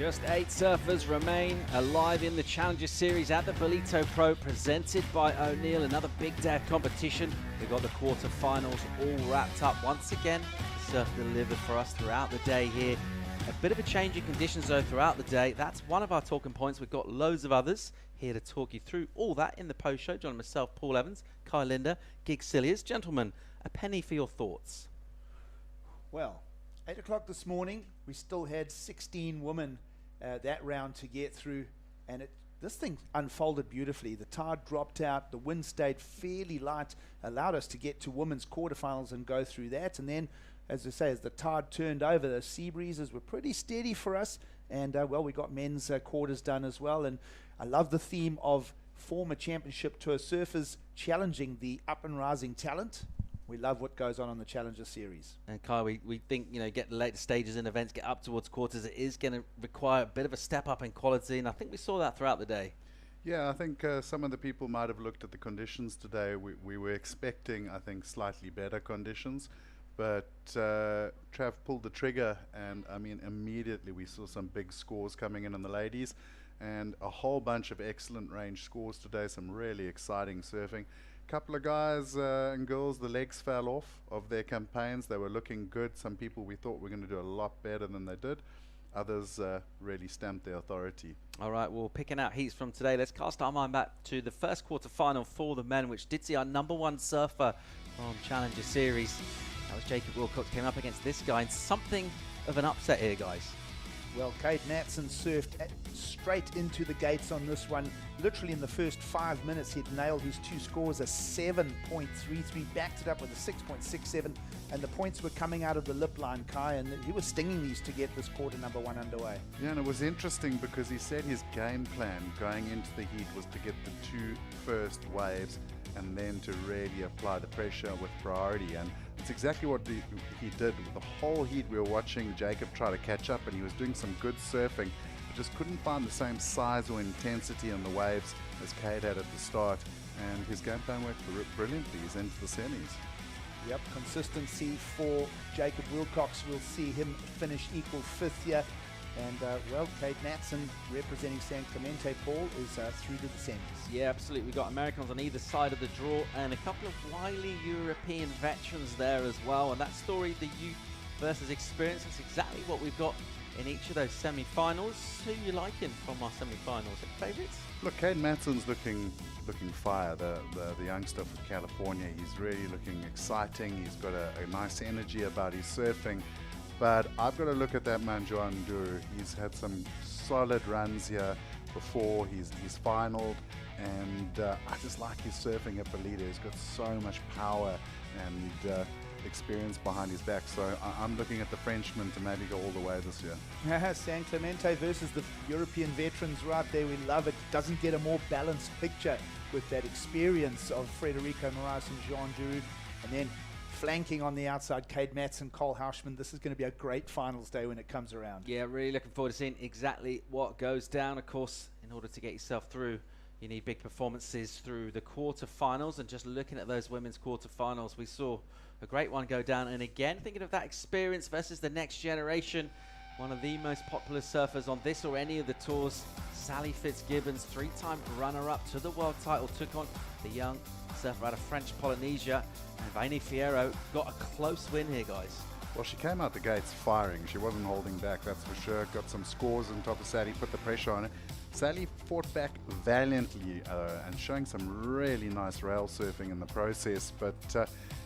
Just 8 surfers remain alive in the Challenger Series at the Ballito Pro, presented by O'Neill. Another big day of competition. We've got the quarterfinals all wrapped up. Once again, the surf delivered for us throughout the day here. A bit of a change in conditions though throughout the day. That's one of our talking points. We've got loads of others here to talk you through all that in the post-show. John and myself, Paul Evans, Kai Linder, Gig Cilliers. Gentlemen, a penny for your thoughts. Well, 8 o'clock this morning, we still had 16 women that round to get through, and this thing unfolded beautifully. The tide dropped out, the wind stayed fairly light, allowed us to get to women's quarterfinals and go through that. And then, as I say, as the tide turned over, the sea breezes were pretty steady for us, and well, we got men's quarters done as well. And I love the theme of former championship tour surfers challenging the up and rising talent. We love what goes on the Challenger Series. And Kai, we think, you know, get the later stages in events, get up towards quarters, it is going to require a bit of a step up in quality, and I think we saw that throughout the day. Yeah, I think some of the people might have looked at the conditions today. We were expecting, I think, slightly better conditions, but Trav pulled the trigger, and I mean, immediately we saw some big scores coming in on the ladies, and a whole bunch of excellent range scores today, some really exciting surfing. Couple of guys and girls, the legs fell off of their campaigns. They were looking good. Some people we thought were going to do a lot better than they did. Others really stamped their authority. All right, well, picking out heats from today, let's cast our mind back to the first quarterfinal for the men, which did see our #1 surfer from Challenger Series. That was Jacob Wilcox, came up against this guy in something of an upset here, guys. Well, Kade Matson surfed straight into the gates on this one. Literally in the first 5 minutes, he'd nailed his 2 scores, a 7.33, backed it up with a 6.67, and the points were coming out of the lip line, Kai, and he was stinging these to get this quarter #1 underway. Yeah, and it was interesting because he said his game plan going into the heat was to get the 2 first waves and then to really apply the pressure with priority, and it's exactly what he did. The whole heat we were watching Jacob try to catch up, and he was doing some good surfing, but just couldn't find the same size or intensity on the waves as Kade had at the start, and his game plan worked brilliantly. He's into the semis. Yep, consistency for Jacob Wilcox. We'll see him finish equal 5th here. And, well, Kade Matson, representing San Clemente, Paul, is through to the semis. Yeah, absolutely. We've got Americans on either side of the draw and a couple of wily European veterans there as well. And that story, the youth versus experience, that's exactly what we've got in each of those semi-finals. Who are you liking from our semi-finals? Favourites? Look, Kade Matson's looking fire, the youngster from California. He's really looking exciting. He's got a nice energy about his surfing. But I've got to look at that man, Joan Duru. He's had some solid runs here before. He's finaled, and I just like his surfing at Ballito. He's got so much power and experience behind his back. So I'm looking at the Frenchman to maybe go all the way this year. San Clemente versus the European veterans right there. We love it. Doesn't get a more balanced picture with that experience of Frederico Morais and Jean Duru. And then flanking on the outside, Kade Matson, Cole Houshmand. This is going to be a great finals day when it comes around. Yeah, really looking forward to seeing exactly what goes down. Of course, in order to get yourself through, you need big performances through the quarterfinals. And just looking at those women's quarterfinals, we saw a great one go down. And again, thinking of that experience versus the next generation, one of the most popular surfers on this or any of the tours, Sally Fitzgibbons, 3-time runner-up to the world title, took on the young surfer out of French Polynesia. And Vahine Fierro got a close win here, guys. Well, she came out the gates firing. She wasn't holding back, that's for sure. Got some scores on top of Sally, put the pressure on her. Sally fought back valiantly and showing some really nice rail surfing in the process, but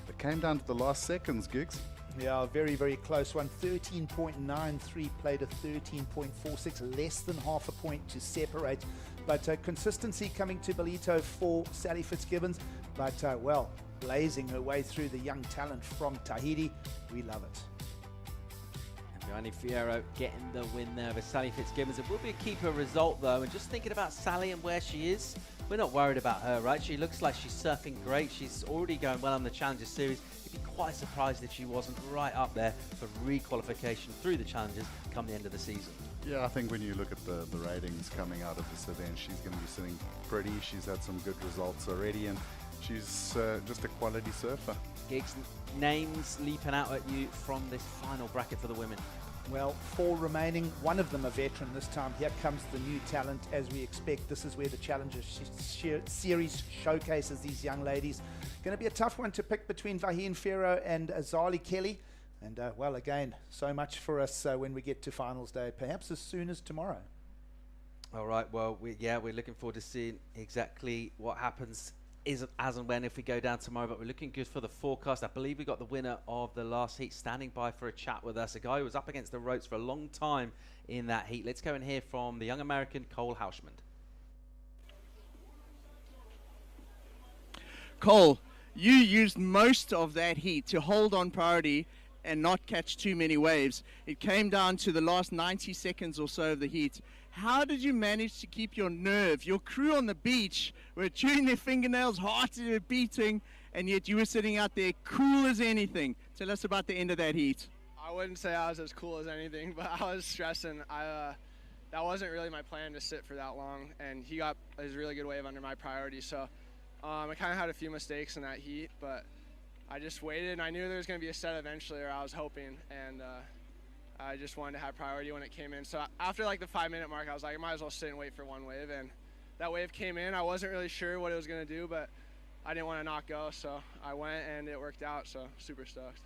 it came down to the last seconds, Gigs. Yeah, very, very close one. 13.93, played a 13.46, less than half a point to separate. But consistency coming to Ballito for Sally Fitzgibbons. But, well, blazing her way through the young talent from Tahiti. We love it. And Vahine Fierro getting the win there over Sally Fitzgibbons. It will be a keeper result, though. And just thinking about Sally and where she is, we're not worried about her, right? She looks like she's surfing great. She's already going well on the Challenger Series. You'd be quite surprised if she wasn't right up there for re-qualification through the Challengers come the end of the season. Yeah, I think when you look at the ratings coming out of this event, she's going to be sitting pretty. She's had some good results already, and she's just a quality surfer. Gigs, names leaping out at you from this final bracket for the women? Well, 4 remaining, one of them a veteran this time. Here comes the new talent as we expect. This is where the Challenger Series showcases these young ladies. Going to be a tough one to pick between Vahine Fierro and Zali Kelly. And well, again, so much for us when we get to finals day, perhaps as soon as tomorrow. All right, well, we're looking forward to seeing exactly what happens as and when if we go down tomorrow, but we're looking good for the forecast. I believe we got the winner of the last heat standing by for a chat with us, a guy who was up against the ropes for a long time in that heat. Let's go and hear from the young American Cole Houshmand. Cole, you used most of that heat to hold on priority and not catch too many waves. It came down to the last 90 seconds or so of the heat. How did you manage to keep your nerve? Your crew on the beach were chewing their fingernails, hearts were beating, and yet you were sitting out there cool as anything. Tell us about the end of that heat. I wouldn't say I was as cool as anything, but I was stressing. That wasn't really my plan to sit for that long, and he got his really good wave under my priority. So I kind of had a few mistakes in that heat, but I just waited, and I knew there was going to be a set eventually, or I was hoping, and I just wanted to have priority when it came in. So after like the 5-minute mark, I was like, I might as well sit and wait for one wave, and that wave came in. I wasn't really sure what it was going to do, but I didn't want to not go, so I went, and it worked out, so super stoked.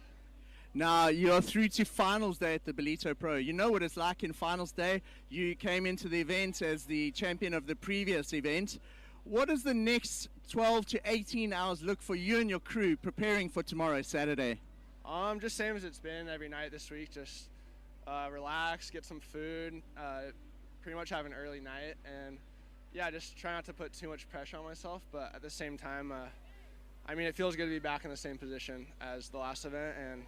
Now you're through to finals day at the Ballito Pro. You know what it's like in finals day. You came into the event as the champion of the previous event. What does the next 12 to 18 hours look for you and your crew preparing for tomorrow, Saturday? Just same as it's been every night this week. Just relax, get some food, pretty much have an early night, and yeah, just try not to put too much pressure on myself, but at the same time, I mean, it feels good to be back in the same position as the last event, and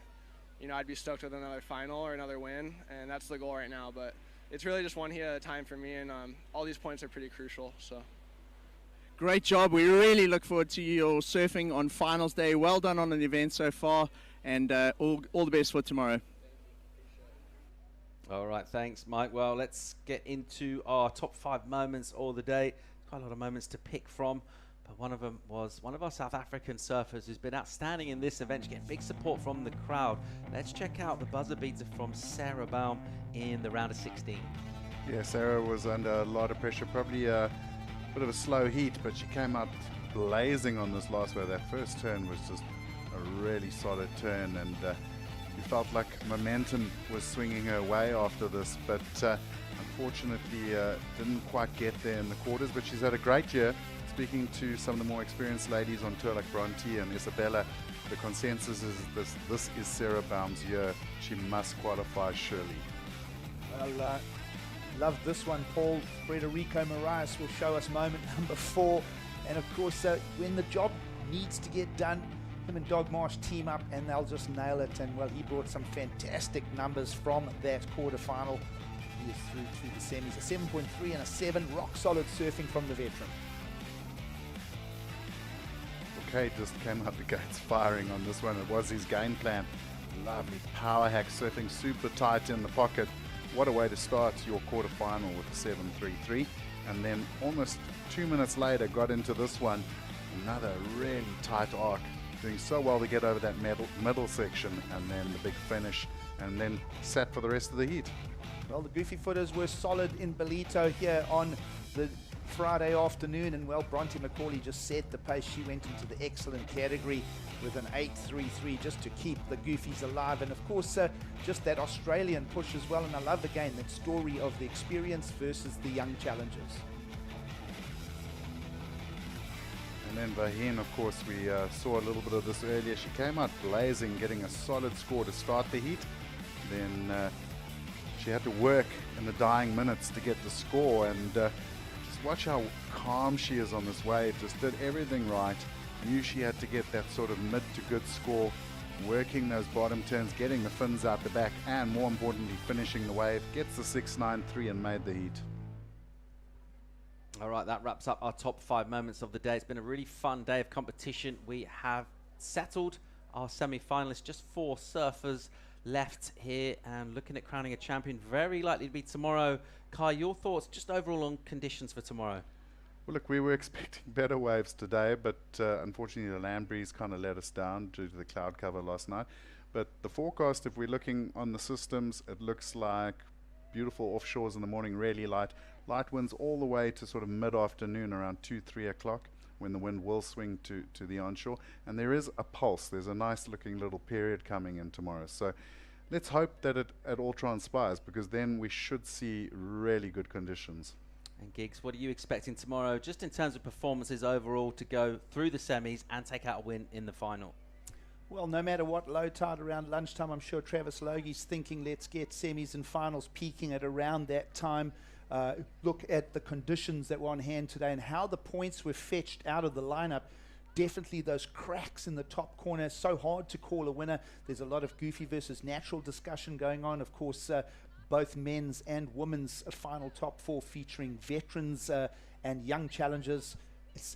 you know, I'd be stoked with another final or another win, and that's the goal right now, but it's really just one heat at a time for me, and all these points are pretty crucial, so. Great job. We really look forward to your surfing on finals day. Well done on the event so far, and all the best for tomorrow. All right, thanks, Mike. Well, let's get into our top 5 moments of the day. Quite a lot of moments to pick from, but one of them was one of our South African surfers who's been outstanding in this event. She's getting big support from the crowd. Let's check out the buzzer beater from Sarah Baum in the round of 16. Yeah, Sarah was under a lot of pressure, probably a bit of a slow heat, but she came out blazing on this last wave. That first turn was just a really solid turn, and you felt like momentum was swinging her way after this, but unfortunately didn't quite get there in the quarters. But she's had a great year. Speaking to some of the more experienced ladies on tour like Bronte and Isabella, the consensus is this is Sarah Baum's year. She must qualify surely. Well, love this one, Paul. Frederico Morais will show us moment number 4. And of course, when the job needs to get done, him and Dog Marsh team up and they'll just nail it. And well, he brought some fantastic numbers from that quarterfinal. He is through to the semis, a 7.3 and a 7, rock solid surfing from the veteran. Kade just came out the gates firing on this one. It was his game plan. Lovely power hack surfing, super tight in the pocket. What a way to start your quarterfinal with a 7.33. And then almost 2 minutes later got into this one. Another really tight arc. Doing so well to get over that middle section, and then the big finish, and then sat for the rest of the heat. Well, the Goofy Footers were solid in Ballito here on the Friday afternoon, and well, Bronte Macaulay just set the pace. She went into the excellent category with an 8.33 just to keep the Goofies alive, and of course just that Australian push as well. And I love again that story of the experience versus the young challengers. And then Vahine, of course, we saw a little bit of this earlier. She came out blazing, getting a solid score to start the heat. Then she had to work in the dying minutes to get the score, and just watch how calm she is on this wave. Just did everything right. Knew she had to get that sort of mid to good score, working those bottom turns, getting the fins out the back, and more importantly, finishing the wave. Gets the 6.93 and made the heat. All right, that wraps up our top 5 moments of the day. It's been a really fun day of competition. We have settled our semi-finalists, just 4 surfers left here, and looking at crowning a champion, very likely to be tomorrow. Kai, your thoughts just overall on conditions for tomorrow? Well, look, we were expecting better waves today, but unfortunately the land breeze kind of let us down due to the cloud cover last night. But the forecast, if we're looking on the systems, it looks like beautiful offshores in the morning, really light. Light winds all the way to sort of mid-afternoon, around 2, 3 o'clock, when the wind will swing to the onshore. And there is a pulse. There's a nice looking little period coming in tomorrow. So let's hope that it all transpires, because then we should see really good conditions. And Giggs, what are you expecting tomorrow, just in terms of performances overall, to go through the semis and take out a win in the final? Well, no matter what, low tide around lunchtime, I'm sure Travis Logie's thinking let's get semis and finals peaking at around that time. Look at the conditions that were on hand today and how the points were fetched out of the lineup. Definitely those cracks in the top corner, so hard to call a winner. There's a lot of goofy versus natural discussion going on. Of course, both men's and women's final top 4 featuring veterans and young challengers.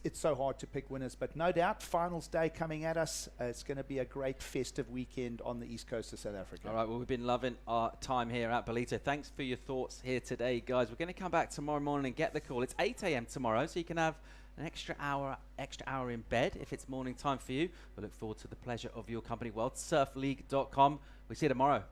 It's so hard to pick winners, but no doubt finals day coming at us. It's going to be a great festive weekend on the east coast of South Africa. All right, well, we've been loving our time here at Ballito. Thanks for your thoughts here today, guys. We're going to come back tomorrow morning and get the call. It's 8 a.m. tomorrow, so you can have an extra hour in bed if it's morning time for you. We look forward to the pleasure of your company. WorldSurfLeague.com. We see you tomorrow.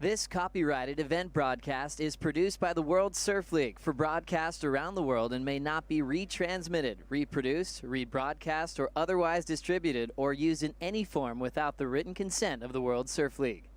This copyrighted event broadcast is produced by the World Surf League for broadcast around the world and may not be retransmitted, reproduced, rebroadcast, or otherwise distributed or used in any form without the written consent of the World Surf League.